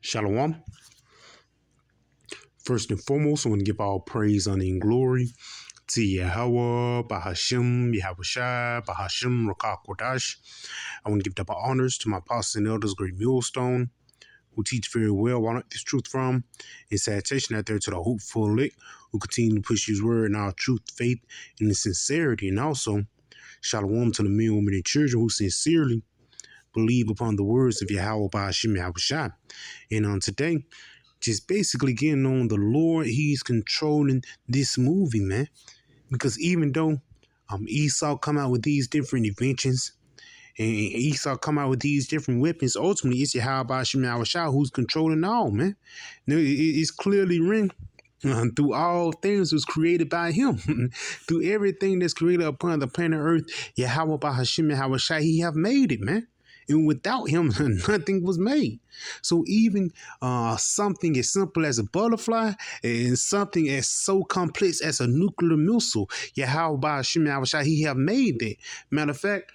Shalom. First and foremost, I want to give all praise, honor, and glory to Yahweh, Bahashim, Yahushua, Bahashim, Rakah Kodash. I want to give double honors to my apostles and elders, Great Millstone, who teach very well where I learned this truth from, and salutation out there to the hopeful elect who continue to push his word in our truth, faith, and the sincerity. And also, shalom to the men, women, and children who sincerely believe upon the words of Yahweh, Bahashim, Yahushua. And on today, just basically getting on the Lord, he's controlling this movie, man. Because even though Esau come out with these different inventions, and Esau come out with these different weapons, ultimately it's Yahweh Shemawashah who's controlling all, man. Now, it's clearly written through all things was created by him. Through everything that's created upon the planet Earth, Yahweh Bahashim Yahweh, he have made it, man. And without him, nothing was made. So even something as simple as a butterfly and something as so complex as a nuclear missile, Yahweh Bahashim Yahweh, he have made that. Matter of fact,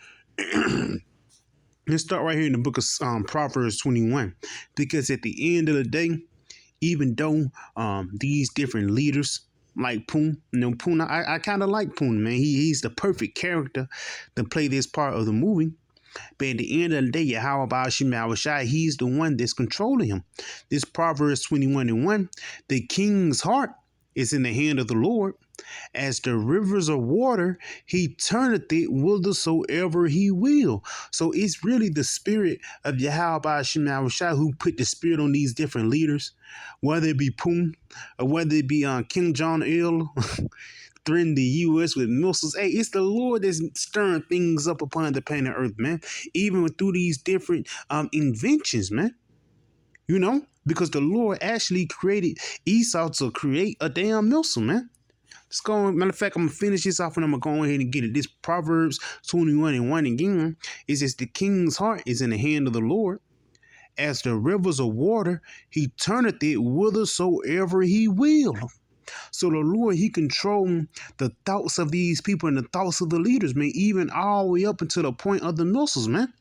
let's start right here in the book of Proverbs 21. Because at the end of the day, even though these different leaders like Poon, Poon, I kind of like Poon, man. He's the perfect character to play this part of the movie. But at the end of the day, Yahweh Ba'ashim Yahushai, he's the one that's controlling him. This Proverbs 21:1, the king's heart is in the hand of the Lord. As the rivers of water, he turneth it whithersoever he will. So it's really the spirit of Yahweh Ba'ashim Yahushai who put the spirit on these different leaders, whether it be Poon or whether it be King John Il. Threaten the U.S. with missiles. Hey, it's the Lord that's stirring things up upon the planet Earth, man. Even through these different inventions, man. You know, because the Lord actually created Esau to create a damn missile, man. Let's go on. Matter of fact, I'm gonna finish this off and I'm gonna go ahead and get it. This Proverbs 21:1 again. It says the king's heart is in the hand of the Lord. As the rivers of water, he turneth it whithersoever he will. So the Lord, he controls the thoughts of these people and the thoughts of the leaders, man, even all the way up until the point of the missiles, man.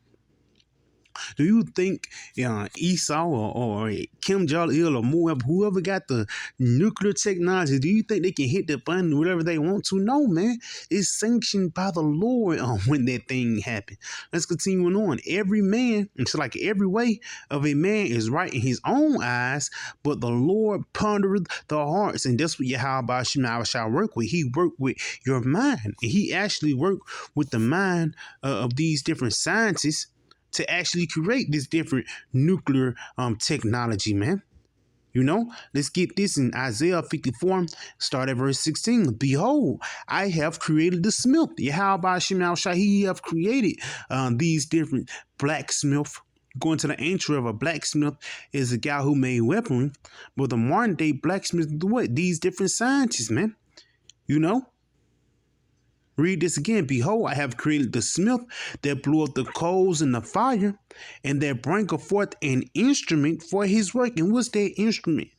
Do you think Esau or Kim Jong-il or Moab, whoever got the nuclear technology, do you think they can hit the button whatever they want to? No, man. It's sanctioned by the Lord when that thing happened. Let's continue on. Every man, it's like every way of a man is right in his own eyes, but the Lord pondereth the hearts. And that's what Yahweh shall work with. He worked with your mind. And he actually worked with the mind of these different scientists to actually create this different nuclear technology, man. You know, let's get this in Isaiah 54, start at verse 16. Behold, I have created the smith. Yahweh Shemel he have created these different blacksmith. Going to the ancient of a blacksmith is a guy who made weaponry, but the modern day blacksmith do what? These different scientists, man. You know? Read this again. Behold, I have created the smith that blew up the coals in the fire, and that bringeth forth an instrument for his work. And what's that instrument?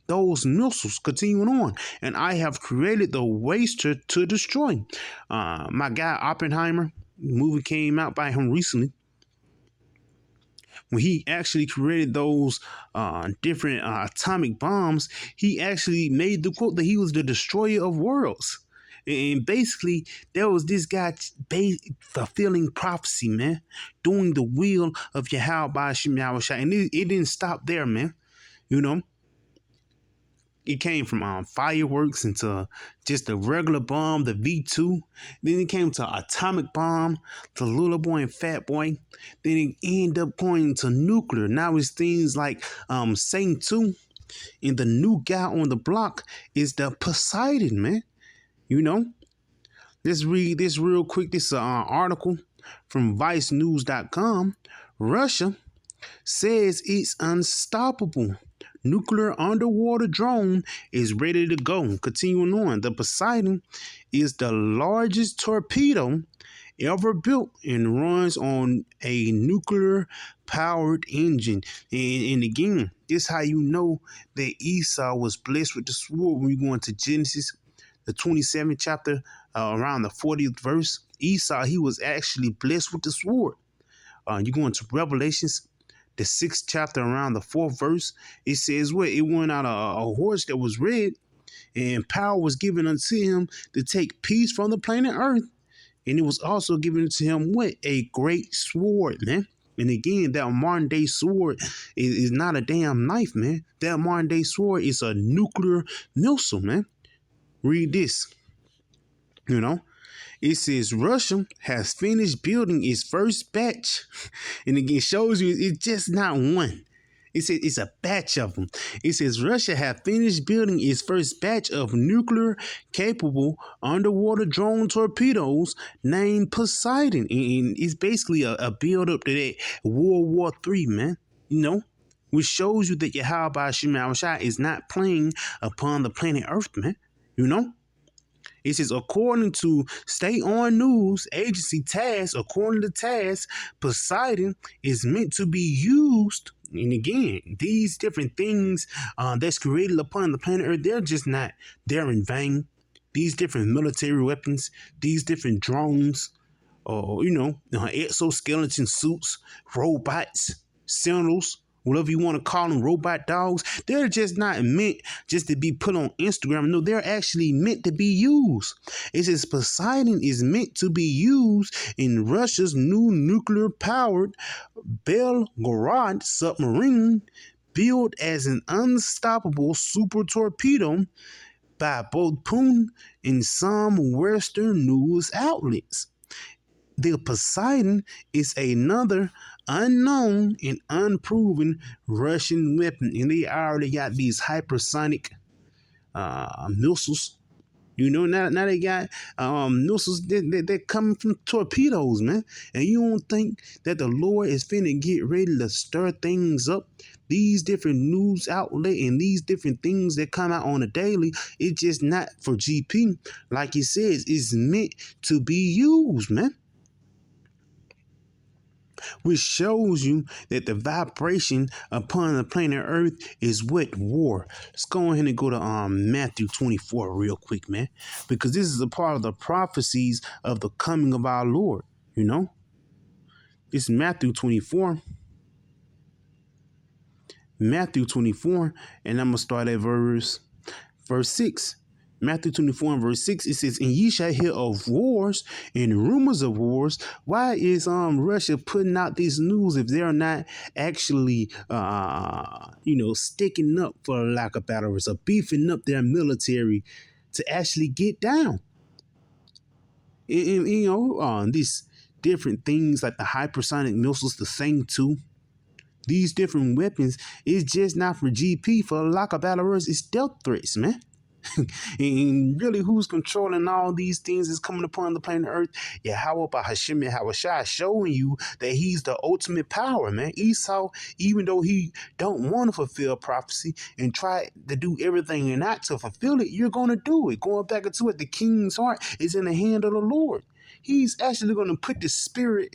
Those missiles. Continuing on. And I have created the waster to destroy. My guy Oppenheimer, movie came out by him recently. When he actually created those different atomic bombs, he actually made the quote that he was the destroyer of worlds. And basically, there was this guy fulfilling prophecy, man, doing the will of Yahweh Ba'ashim Yahushua. And it didn't stop there, man. You know, it came from fireworks into just a regular bomb, the V2. Then it came to atomic bomb, to Little Boy and Fat Boy. Then it ended up going to nuclear. Now it's things like Satan 2. And the new guy on the block is the Poseidon, man. You know, let's read this real quick. This is an article from vicenews.com. Russia says it's unstoppable. Nuclear underwater drone is ready to go. Continuing on, the Poseidon is the largest torpedo ever built and runs on a nuclear powered engine. And again, this is how you know that Esau was blessed with the sword. When we go into Genesis, the 27th chapter, around the 40th verse, Esau, he was actually blessed with the sword. You go into Revelations, the 6th chapter around the 4th verse, it says what? It went out a horse that was red, and power was given unto him to take peace from the planet Earth. And it was also given to him what? A great sword, man. And again, that modern day sword is not a damn knife, man. That modern day sword is a nuclear missile, man. Read this. You know, it says Russia has finished building its first batch. And again, shows you it's just not one. It says it's a batch of them. It says Russia have finished building its first batch of nuclear capable underwater drone torpedoes named Poseidon. And it's basically a build up to that World War III, man. You know, which shows you that Yahweh Shema Shai is not playing upon the planet Earth, man. You know? It says, according to State On News Agency TASS, according to TASS, Poseidon is meant to be used. And again, these different things that's created upon the planet Earth, they're just not there in vain. These different military weapons, these different drones, exoskeleton suits, robots, sentinels, whatever you want to call them, robot dogs, they're just not meant just to be put on Instagram. No, they're actually meant to be used. It says Poseidon is meant to be used in Russia's new nuclear-powered Belgorod submarine, built as an unstoppable super torpedo by both Putin and some Western news outlets. The Poseidon is another unknown and unproven Russian weapon, and they already got these hypersonic missiles. You know, now they got missiles that come from torpedoes, man. And you don't think that the Lord is finna get ready to stir things up? These different news outlet and these different things that come out on a daily, it's just not for GP. Like it says, it's meant to be used, man. Which shows you that the vibration upon the planet Earth is what? War. Let's go ahead and go to Matthew 24 real quick, man, because this is a part of the prophecies of the coming of our Lord. You know, it's Matthew 24. Matthew 24, and I'm gonna start at verse 6. Matthew 24 and verse 6, it says, and ye shall hear of wars and rumors of wars. Why is Russia putting out this news if they're not actually sticking up, for lack of better words, or beefing up their military to actually get down? And these different things like the hypersonic missiles, the same too. These different weapons is just not for GP, for lack of better words, it's stealth threats, man. And really, who's controlling all these things is coming upon the planet Earth? Yahweh by Hashem Yahawashi, showing you that he's the ultimate power, man. Esau, even though he don't want to fulfill prophecy and try to do everything and not to fulfill it, you're going to do it. Going back into it, the king's heart is in the hand of the Lord. He's actually going to put the spirit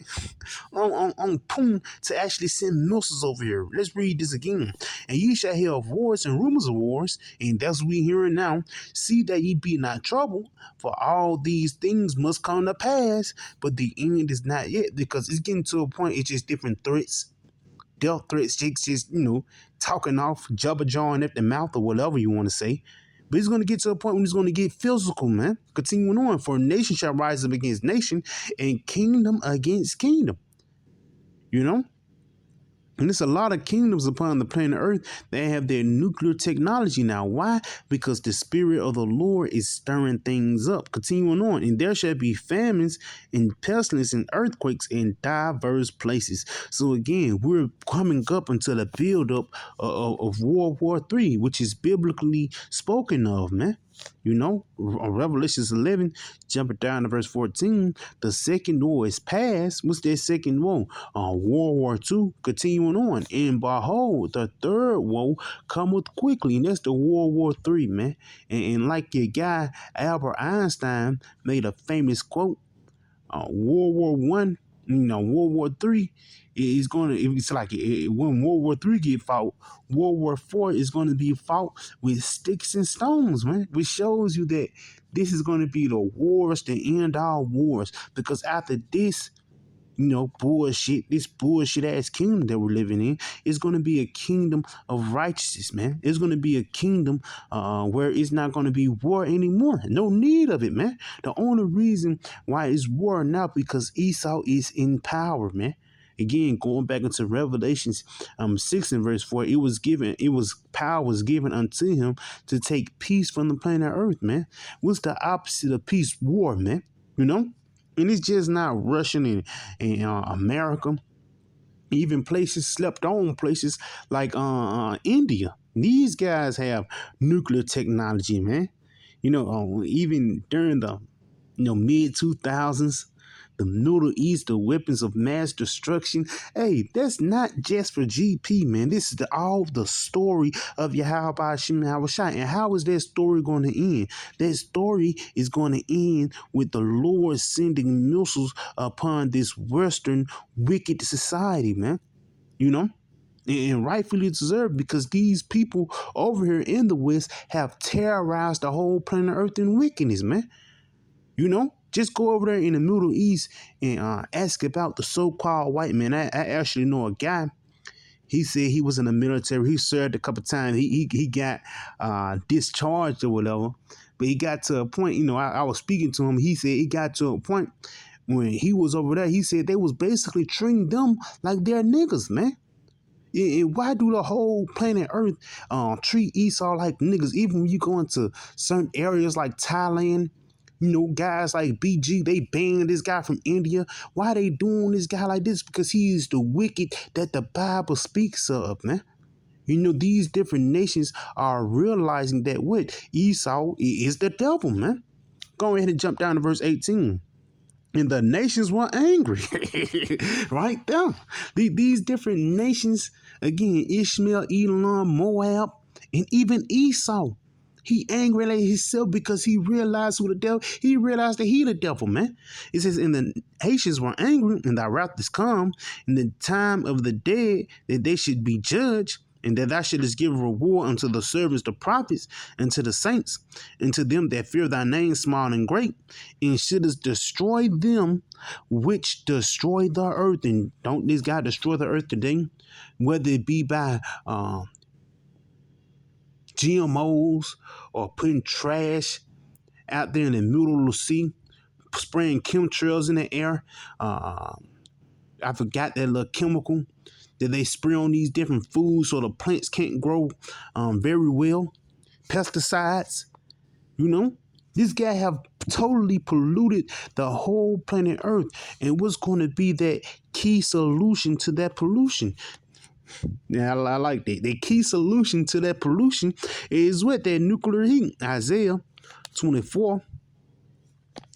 on Pum to actually send missiles over here. Let's read this again. And ye shall hear of wars and rumors of wars, and that's what we hearing now. See that ye be not troubled, for all these things must come to pass, but the end is not yet, because it's getting to a point, it's just different threats. Death threats, just talking off, jabber jawing at the mouth, or whatever you want to say. But it's going to get to a point when it's going to get physical, man. Continuing on, for nation shall rise up against nation and kingdom against kingdom. You know? And there's a lot of kingdoms upon the planet Earth that have their nuclear technology now. Why? Because the spirit of the Lord is stirring things up. Continuing on, and there shall be famines and pestilence and earthquakes in diverse places. So again, we're coming up into the build-up of World War III, which is biblically spoken of, man. You know, Revelations 11, jumping down to verse 14, the second war is past. What's that second war? World War II, continuing on. And behold, the third woe cometh quickly. And that's the World War III, man. And like your guy, Albert Einstein, made a famous quote, World War One, World War III is going to, it's like when World War III get fought, World War IV is going to be fought with sticks and stones, man, which shows you that this is going to be the wars, the end all wars, because after this, bullshit, this bullshit ass kingdom that we're living in is going to be a kingdom of righteousness, man. It's going to be a kingdom where it's not going to be war anymore. No need of it, man. The only reason why it's war now because Esau is in power, man. Again, going back into Revelations 6 and verse 4, power was given unto him to take peace from the planet Earth, man. What's the opposite of peace? War, man. You know? And it's just not Russian and America, even places, slept on places like India. These guys have nuclear technology, man. Even during the mid 2000s, the Middle East, the weapons of mass destruction. Hey, that's not just for GP, man. This is all the story of Yahweh Hashem Yahushua. And how is that story going to end? That story is going to end with the Lord sending missiles upon this Western wicked society, man. And rightfully deserved, because these people over here in the West have terrorized the whole planet Earth in wickedness, man. Just go over there in the Middle East and ask about the so-called white man. I actually know a guy. He said he was in the military. He served a couple times. He got discharged or whatever. But he got to a point, I was speaking to him. He said he got to a point when he was over there. He said they was basically treating them like they're niggas, man. And why do the whole planet Earth treat Esau like niggas? Even when you go into certain areas like Thailand, guys like BG, they banned this guy from India. Why they doing this guy like this? Because he is the wicked that the Bible speaks of, man. These different nations are realizing that what Esau is the devil, man. Go ahead and jump down to verse 18. And the nations were angry. Right there. These different nations, again, Ishmael, Elam, Moab, and even Esau. He angry at himself because he realized who the devil. He realized that he the devil, man. It says, and the Haitians were angry, and thy wrath is come, in the time of the dead, that they should be judged, and that thou shouldest give reward unto the servants, the prophets, and to the saints, and to them that fear thy name, small and great, and shouldest destroy them which destroy the earth. And don't this guy destroy the earth today? Whether it be by GMOs or putting trash out there in the middle of the sea, spraying chemtrails in the air. I forgot that little chemical that they spray on these different foods so the plants can't grow very well. Pesticides, this guy have totally polluted the whole planet Earth. And what's going to be that key solution to that pollution? Yeah, I like that. The key solution to that pollution is what? That nuclear heat. Isaiah 24.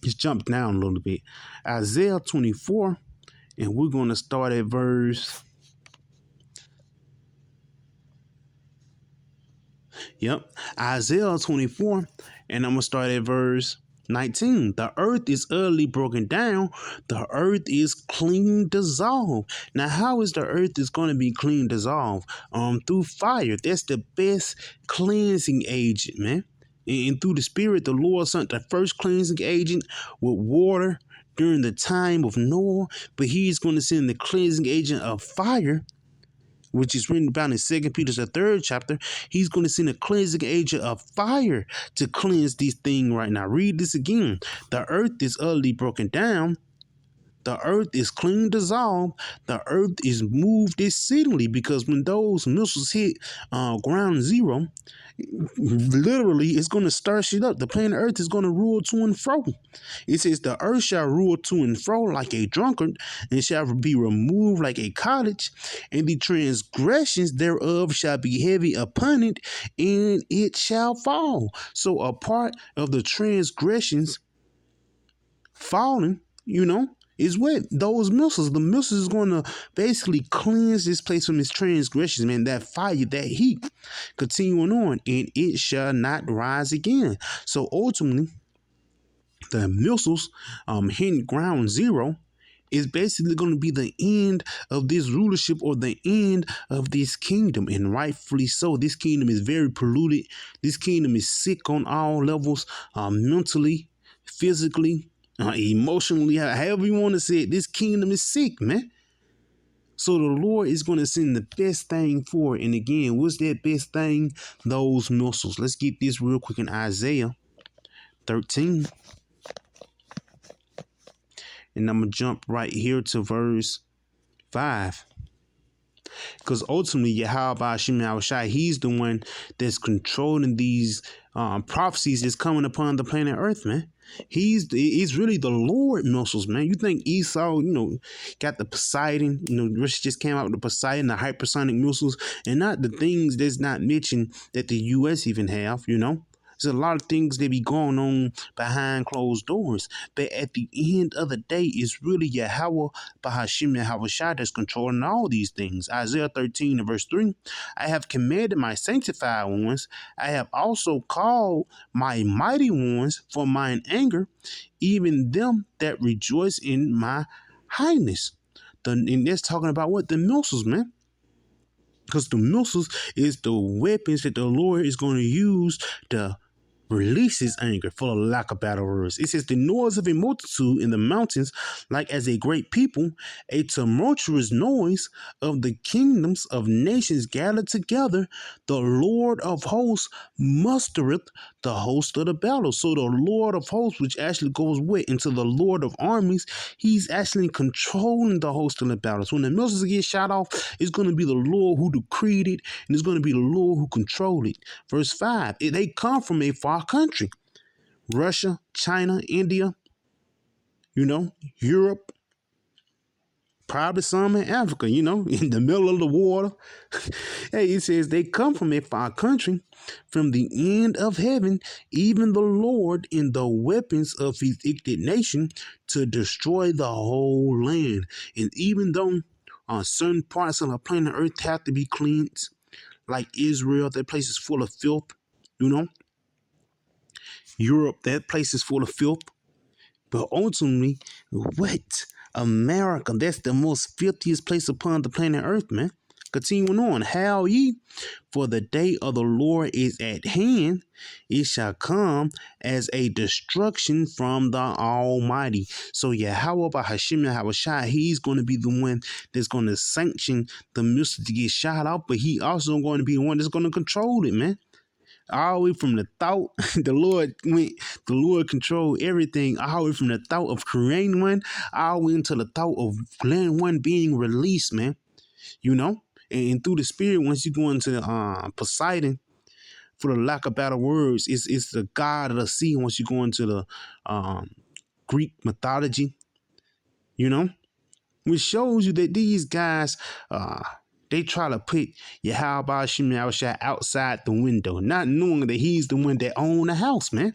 Just jump down a little bit. Isaiah 24. And we're going to start at verse. Yep. Isaiah 24. And I'm going to start at verse 19. The earth is utterly broken down. The earth is clean dissolved. Now, how is the earth is going to be clean dissolved? Through fire. That's the best cleansing agent, man. And through the Spirit, the Lord sent the first cleansing agent with water during the time of Noah. But he's going to send the cleansing agent of fire, which is written about in 2 Peter, the 3rd chapter. He's going to send a cleansing agent of fire to cleanse these things right now. Read this again. The earth is utterly broken down. The earth is clean dissolved. The earth is moved exceedingly, because when those missiles hit ground zero, literally it's going to stir shit up. The planet Earth is going to rule to and fro. It says the earth shall rule to and fro like a drunkard, and shall be removed like a cottage, and the transgressions thereof shall be heavy upon it, and it shall fall. So a part of the transgressions falling, is what? Those missiles. The missiles is going to basically cleanse this place from its transgressions, man. That fire, that heat, continuing on, and it shall not rise again. So ultimately, the missiles hitting ground zero is basically going to be the end of this rulership, or the end of this kingdom. And rightfully so. This kingdom is very polluted. This kingdom is sick on all levels, mentally, physically, emotionally, however you want to say it, this kingdom is sick, man. So the Lord is going to send the best thing for it. And again, what's that best thing? Those missiles. Let's get this real quick in Isaiah 13. And I'm going to jump right here to verse 5. Because ultimately, Yahweh Hashem Yahushai, he's the one that's controlling these prophecies that's coming upon the planet Earth, man. He's really the Lord missiles, man. You think Esau, got the Poseidon, Russia just came out with the Poseidon, the hypersonic missiles, and not the things that's not mentioned that the U.S. even have, There's a lot of things that be going on behind closed doors. But at the end of the day, it's really Yahweh Bahashim Yahweh Shai that's controlling all these things. Isaiah 13 and verse 3, I have commanded my sanctified ones. I have also called my mighty ones for mine anger, even them that rejoice in my highness. And that's talking about what? The missiles, man. Because the missiles is the weapons that the Lord is going to use to release his anger, for the lack of better words. It says, the noise of a multitude in the mountains, like as a great people, a tumultuous noise of the kingdoms of nations gathered together. The Lord of hosts mustereth the host of the battle. So the Lord of hosts, which actually goes into the Lord of armies, he's actually controlling the host of the battles. When the missiles get shot off, it's going to be the Lord who decreed it, and it's going to be the Lord who controlled it. Verse 5, they come from a far country. Russia, China, India, Europe, probably some in Africa, in the middle of the water. Hey, it says they come from a far country, from the end of heaven, even the Lord in the weapons of his indignation to destroy the whole land. And even though certain parts of the planet Earth have to be cleansed, like Israel, that place is full of filth, Europe, that place is full of filth. But ultimately, what? America, that's the most filthiest place upon the planet Earth, man. Continuing on, how ye? For the day of the Lord is at hand. It shall come as a destruction from the Almighty. So Yahweh by Hashem Yahweh Shai, he's going to be the one that's going to sanction the missile to get shot out, but he also going to be the one that's going to control it, man. All the way from the thought, the Lord controlled everything, all the way from the thought of creating one, all the way into the thought of letting one being released, man. And through the spirit, once you go into Poseidon, for the lack of better words, it's the god of the sea. Once you go into the Greek mythology, which shows you that these guys, they try to put Yahweh Hashem Yahushua outside the window, not knowing that he's the one that owns the house, man.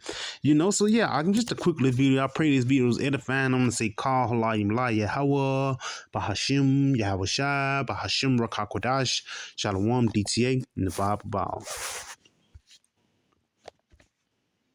So yeah, I can just a quick little video. I pray this video is edifying. I'm gonna say Kal Halayim La Yahweh Bahashim Yahushua Bahashim Rakakwadash Shalom DTA in the Bible.